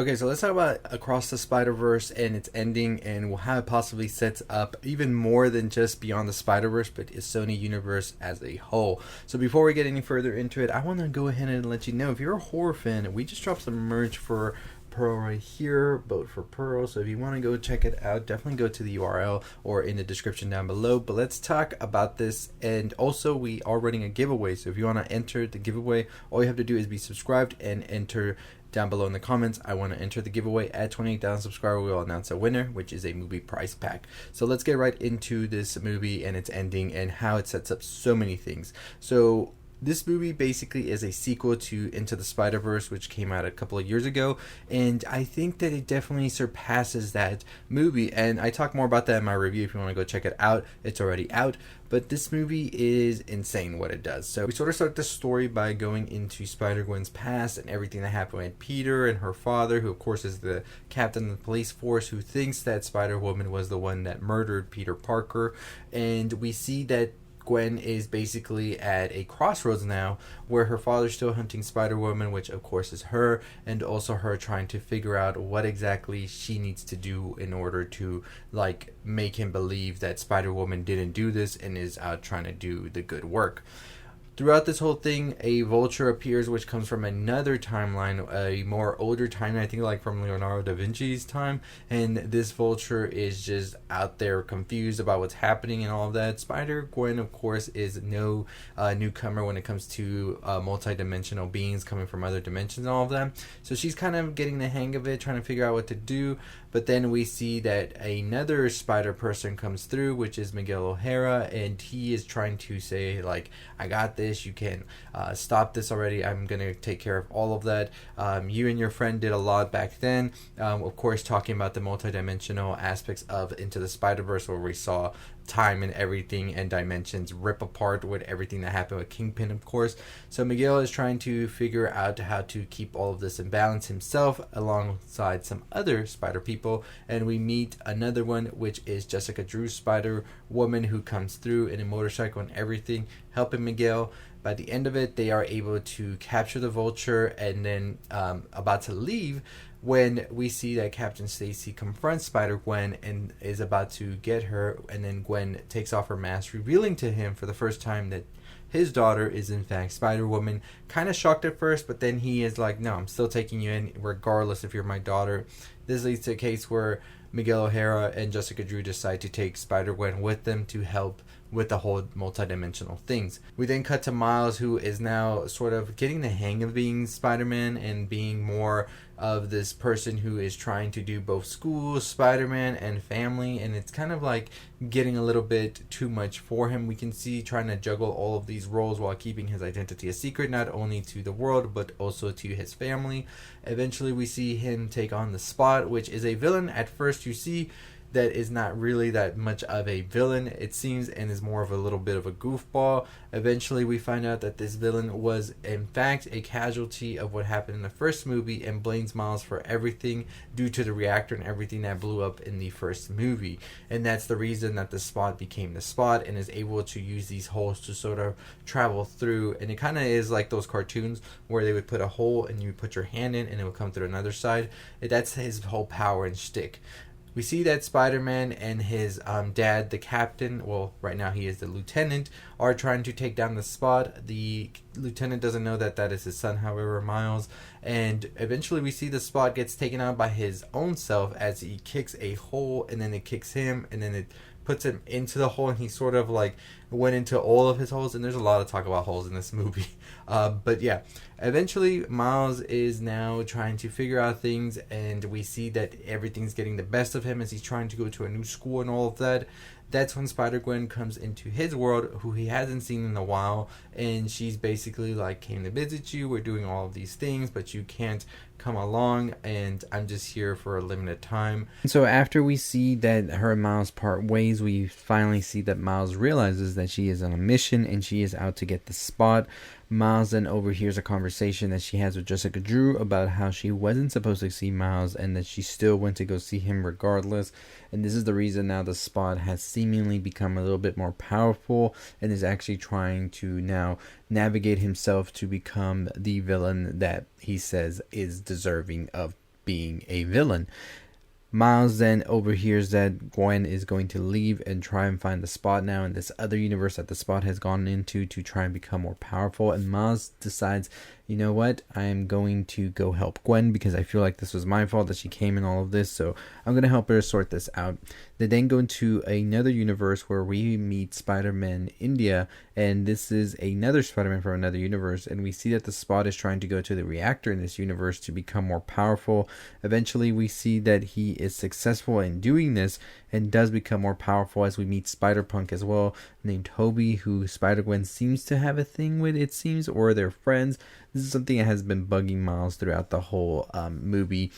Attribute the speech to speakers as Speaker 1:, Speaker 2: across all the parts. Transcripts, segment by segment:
Speaker 1: Okay, so let's talk about Across the Spider-Verse and its ending and how it possibly sets up even more than just Beyond the Spider-Verse, but its Sony universe as a whole. So before we get any further into it, I want to go ahead and let you know, if you're a horror fan, we just dropped some merch for Pearl right here, Boat for Pearl. So if you want to go check it out, definitely go to the URL or in the description down below. But let's talk about this. And also, we are running a giveaway. So if you want to enter the giveaway, all you have to do is be subscribed and enter down below in the comments. I want to enter the giveaway. At 28,000 subscribers, we will announce a winner, which is a movie prize pack. So let's get right into this movie and its ending and how it sets up so many things. So this movie basically is a sequel to Into the Spider-Verse, which came out a couple of years ago, and I think that it definitely surpasses that movie, and I talk more about that in my review. If you want to go check it out, it's already out. But this movie is insane what it does. So we sort of start the story by going into Spider-Gwen's past and everything that happened with Peter and her father, who of course is the captain of the police force, who thinks that Spider-Woman was the one that murdered Peter Parker. And we see that Gwen is basically at a crossroads now where her father's still hunting Spider-Woman, which of course is her, and also her trying to figure out what exactly she needs to do in order to make him believe that Spider-Woman didn't do this and is out trying to do the good work. Throughout this whole thing, a vulture appears, which comes from another timeline, a more older timeline, I think like from Leonardo da Vinci's time. And this vulture is just out there confused about what's happening and all of that. Spider-Gwen, of course, is no newcomer when it comes to multi-dimensional beings coming from other dimensions and all of that. So she's kind of getting the hang of it, trying to figure out what to do. But then we see that another spider person comes through, which is Miguel O'Hara, and he is trying to say, I got this, you can stop this already, I'm going to take care of all of that. You and your friend did a lot back then. Of course, talking about the multidimensional aspects of Into the Spider-Verse, where we saw time and everything and dimensions rip apart with everything that happened with Kingpin, of course. So Miguel is trying to figure out how to keep all of this in balance himself alongside some other spider people, and we meet another one, which is Jessica Drew's Spider-Woman, who comes through in a motorcycle and everything, helping Miguel. By the end of it, they are able to capture the vulture, and then about to leave when we see that Captain Stacy confronts Spider-Gwen and is about to get her, and then Gwen takes off her mask, revealing to him for the first time that his daughter is in fact Spider-Woman. Kind of shocked at first, but then he is like, no, I'm still taking you in regardless if you're my daughter. This leads to a case where Miguel O'Hara and Jessica Drew decide to take Spider-Gwen with them to help with the whole multidimensional things. We then cut to Miles, who is now sort of getting the hang of being Spider-Man and being more of this person who is trying to do both school, Spider-Man, and family, and it's kind of like getting a little bit too much for him. We can see trying to juggle all of these roles while keeping his identity a secret, not only to the world but also to his family. Eventually we see him take on the Spot, which is a villain. At first you see that is not really that much of a villain, it seems, and is more of a little bit of a goofball. Eventually we find out that this villain was in fact a casualty of what happened in the first movie and blames Miles for everything due to the reactor and everything that blew up in the first movie. And that's the reason that the Spot became the Spot and is able to use these holes to sort of travel through. And it kind of is like those cartoons where they would put a hole and you put your hand in and it would come through another side. That's his whole power and shtick. We see that Spider-Man and his dad, the captain, well, right now he is the lieutenant, are trying to take down the Spot. The lieutenant doesn't know that that is his son, however, Miles. And eventually we see the Spot gets taken out by his own self as he kicks a hole, and then it kicks him, and then it puts him into the hole, and he sort of went into all of his holes. And there's a lot of talk about holes in this movie. But yeah, eventually Miles is now trying to figure out things, and we see that everything's getting the best of him as he's trying to go to a new school and all of that. That's when Spider-Gwen comes into his world, who he hasn't seen in a while, and she's basically like, came to visit you, we're doing all of these things, but you can't come along, and I'm just here for a limited time. So after we see that her and Miles part ways, we finally see that Miles realizes that she is on a mission and she is out to get the Spot. Miles then overhears a conversation that she has with Jessica Drew about how she wasn't supposed to see Miles and that she still went to go see him regardless. And this is the reason now the Spot has seemingly become a little bit more powerful and is actually trying to now navigate himself to become the villain that he says is deserving of being a villain. Miles then overhears that Gwen is going to leave and try and find the Spot now in this other universe that the Spot has gone into to try and become more powerful. And Miles decides, you know what, I am going to go help Gwen because I feel like this was my fault that she came in all of this. So I'm going to help her sort this out. They then go into another universe where we meet Spider-Man India. And this is another Spider-Man from another universe. And we see that the Spot is trying to go to the reactor in this universe to become more powerful. Eventually, we see that he is successful in doing this and does become more powerful as we meet Spider-Punk as well, named Toby, who Spider-Gwen seems to have a thing with, it seems, or they're friends. This is something that has been bugging Miles throughout the whole movie.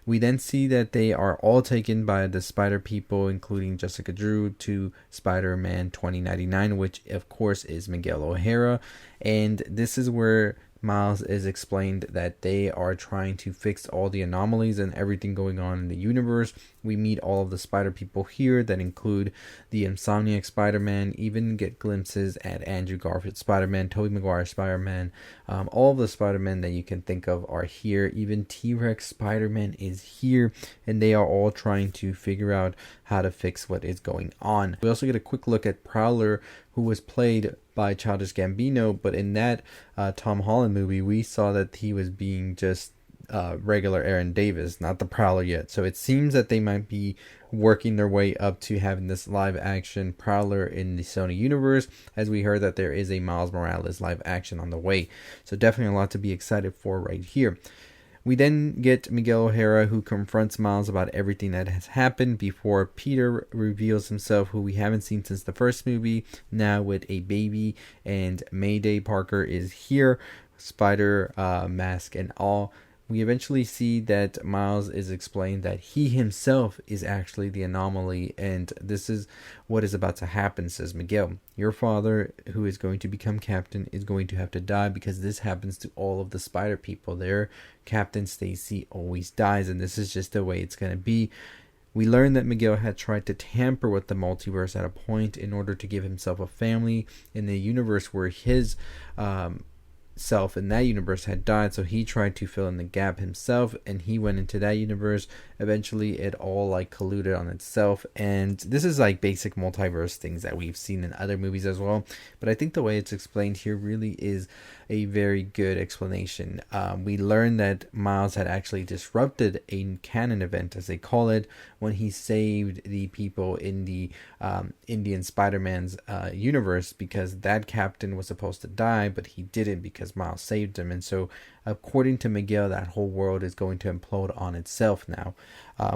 Speaker 1: We then see that they are all taken by the Spider People, including Jessica Drew, to Spider-Man 2099, which of course is Miguel O'Hara. And this is where Miles is explained that they are trying to fix all the anomalies and everything going on in the universe. We meet all of the Spider People here that include the Insomniac Spider-Man, even get glimpses at Andrew Garfield Spider-Man, Tobey Maguire Spider-Man. All of the Spider-Men that you can think of are here. Even T-Rex Spider-Man is here, and they are all trying to figure out how to fix what is going on. We also get a quick look at Prowler, who was played by Childish Gambino, but in that Tom Holland movie, we saw that he was being just regular Aaron Davis, not the Prowler yet. So it seems that they might be working their way up to having this live action Prowler in the Sony universe, as we heard that there is a Miles Morales live action on the way. So definitely a lot to be excited for right here. We then get Miguel O'Hara, who confronts Miles about everything that has happened before Peter reveals himself, who we haven't seen since the first movie, now with a baby, and Mayday Parker is here, spider mask and all. We eventually see that Miles is explained that he himself is actually the anomaly, and this is what is about to happen, says Miguel. Your father, who is going to become captain, is going to have to die because this happens to all of the Spider People. Their Captain Stacy always dies, and this is just the way it's going to be. We learn that Miguel had tried to tamper with the multiverse at a point in order to give himself a family in the universe where his self in that universe had died, so he tried to fill in the gap himself, and he went into that universe. Eventually it all like colluded on itself, and this is like basic multiverse things that we've seen in other movies as well, but I think the way it's explained here really is a very good explanation. We learned that Miles had actually disrupted a canon event, as they call it, when he saved the people in the Indian Spider-Man's universe, because that captain was supposed to die, but he didn't because Miles saved him. And so according to Miguel, that whole world is going to implode on itself now.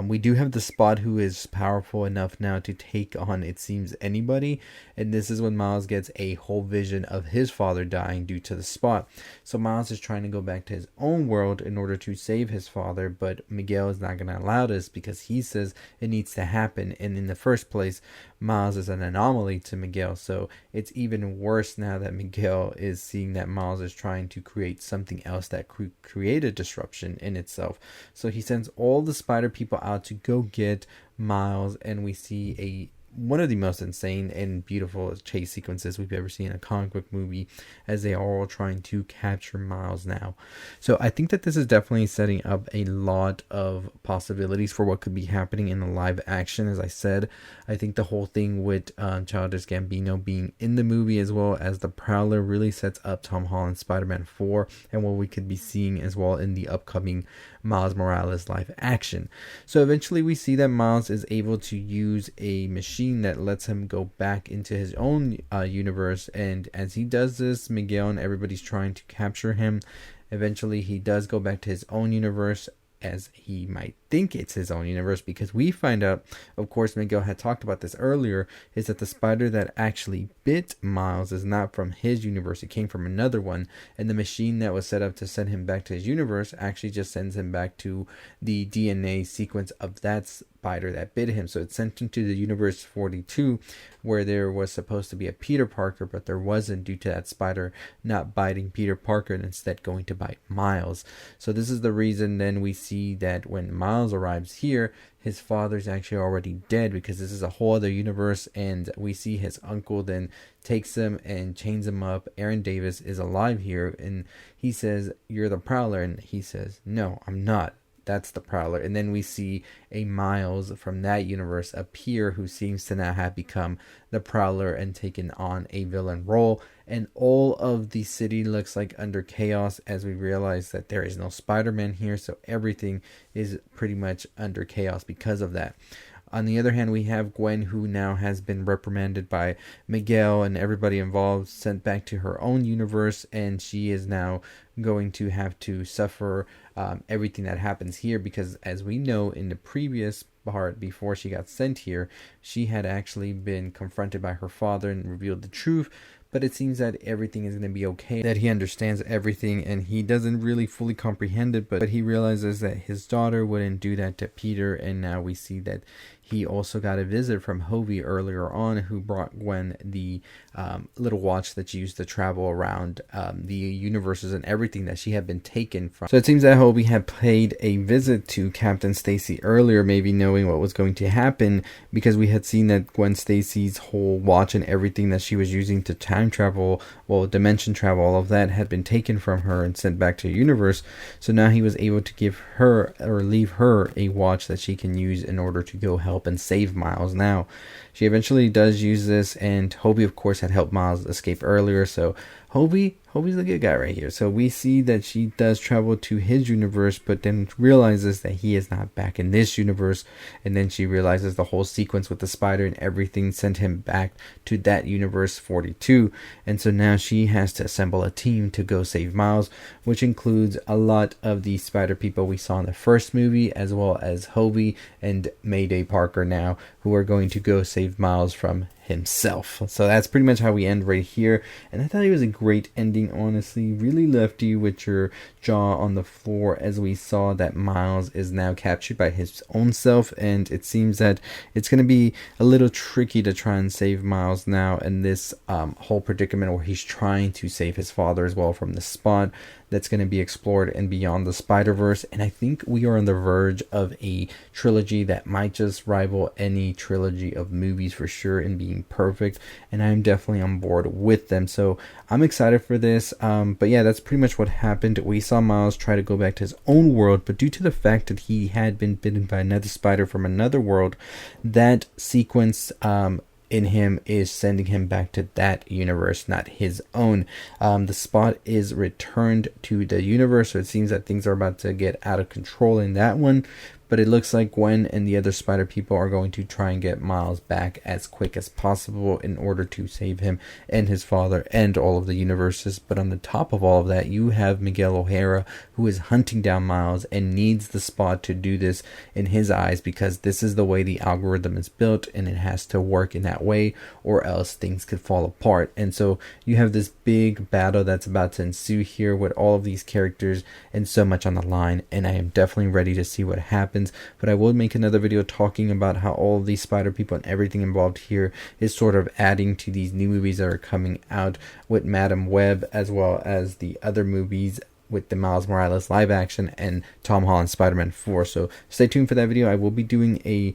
Speaker 1: We do have the Spot, who is powerful enough now to take on, it seems, anybody. And this is when Miles gets a whole vision of his father dying due to the Spot. So Miles is trying to go back to his own world in order to save his father, but Miguel is not going to allow this because he says it needs to happen. And in the first place, Miles is an anomaly to Miguel. So it's even worse now that Miguel is seeing that Miles is trying to create something else that create a disruption in itself. So he sends all the Spider People out to go get Miles, and we see one of the most insane and beautiful chase sequences we've ever seen in a comic book movie, as they are all trying to capture Miles now. So I think that this is definitely setting up a lot of possibilities for what could be happening in the live action. As I said, I think the whole thing with Childish Gambino being in the movie as well as the Prowler really sets up Tom Holland's Spider-Man 4 and what we could be seeing as well in the upcoming Miles Morales live action. So eventually we see that Miles is able to use a machine that lets him go back into his own universe, and as he does this, Miguel and everybody's trying to capture him. Eventually he does go back to his own universe, as he might think it's his own universe, because we find out, of course, Miguel had talked about this earlier, is that the spider that actually bit Miles is not from his universe. It came from another one, and the machine that was set up to send him back to his universe actually just sends him back to the DNA sequence of that spider that bit him. So it sent him to the universe 42, where there was supposed to be a Peter Parker, but there wasn't, due to that spider not biting Peter Parker and instead going to bite Miles. So this is the reason then we see that when Miles arrives here, his father's actually already dead, because this is a whole other universe, and we see his uncle then takes him and chains him up. Aaron Davis is alive here, and he says, "You're the Prowler," and he says, "No, I'm not. that's the Prowler. And then we see a Miles from that universe appear, who seems to now have become the Prowler and taken on a villain role. And all of the city looks like under chaos, as we realize that there is no Spider-Man here, so everything is pretty much under chaos because of that. On the other hand, we have Gwen, who now has been reprimanded by Miguel and everybody involved, sent back to her own universe, and she is now going to have to suffer everything that happens here, because as we know in the previous part, before she got sent here, she had actually been confronted by her father and revealed the truth. But it seems that everything is going to be okay, that he understands everything, and he doesn't really fully comprehend it, but he realizes that his daughter wouldn't do that to Peter. And now we see that he also got a visit from Hovey earlier on, who brought Gwen the little watch that she used to travel around the universes and everything that she had been taken from. So it seems that Hovey had paid a visit to Captain Stacy earlier, maybe knowing what was going to happen, because we had seen that Gwen Stacy's whole watch and everything that she was using to time travel, well, dimension travel, all of that had been taken from her and sent back to the universe. So now he was able to give her, or leave her, a watch that she can use in order to go help and save Miles. Now she eventually does use this, and Hovey of course had helped Miles escape earlier, so Hovey's the good guy right here. So we see that she does travel to his universe, but then realizes that he is not back in this universe, and then she realizes the whole sequence with the spider and everything sent him back to that universe 42, and so now she has to assemble a team to go save Miles, which includes a lot of the spider people we saw in the first movie, as well as Hovey and Mayday Parker now, who are going to go save Miles from himself. So that's pretty much how we end right here, and I thought it was a great ending, honestly. Really left you with your jaw on the floor as we saw that Miles is now captured by his own self, and it seems that it's going to be a little tricky to try and save Miles now in this whole predicament where he's trying to save his father as well from the spot that's going to be explored in Beyond the Spider-Verse. And I think we are on the verge of a trilogy that might just rival any trilogy of movies for sure in being perfect, and I'm definitely on board with them. So I'm excited for this. But yeah, that's pretty much what happened. We saw Miles try to go back to his own world, but due to the fact that he had been bitten by another spider from another world, that sequence in him is sending him back to that universe, not his own. The spot is returned to the universe, so it seems that things are about to get out of control in that one. But it looks like Gwen and the other spider people are going to try and get Miles back as quick as possible in order to save him and his father and all of the universes. But on the top of all of that, you have Miguel O'Hara, who is hunting down Miles and needs the spot to do this in his eyes, because this is the way the algorithm is built, and it has to work in that way, or else things could fall apart. And so you have this big battle that's about to ensue here with all of these characters and so much on the line, and I am definitely ready to see what happens. But I will make another video talking about how all of these spider people and everything involved here is sort of adding to these new movies that are coming out with Madam Web, as well as the other movies with the Miles Morales live action and Tom Holland Spider-Man 4. So stay tuned for that video. I will be doing a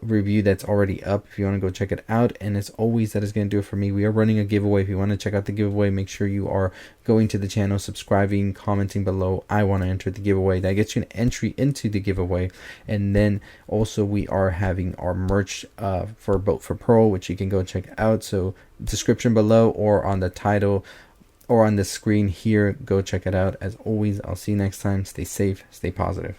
Speaker 1: review that's already up if you want to go check it out. And as always, that is going to do it for me. We are running a giveaway. If you want to check out the giveaway, make sure you are going to the channel, subscribing, commenting below, I want to enter the giveaway. That gets you an entry into the giveaway. And then also we are having our merch for Boat for Pearl, which you can go check out. So description below or on the title or on the screen here, go check it out. As always, I'll see you next time. Stay safe, stay positive.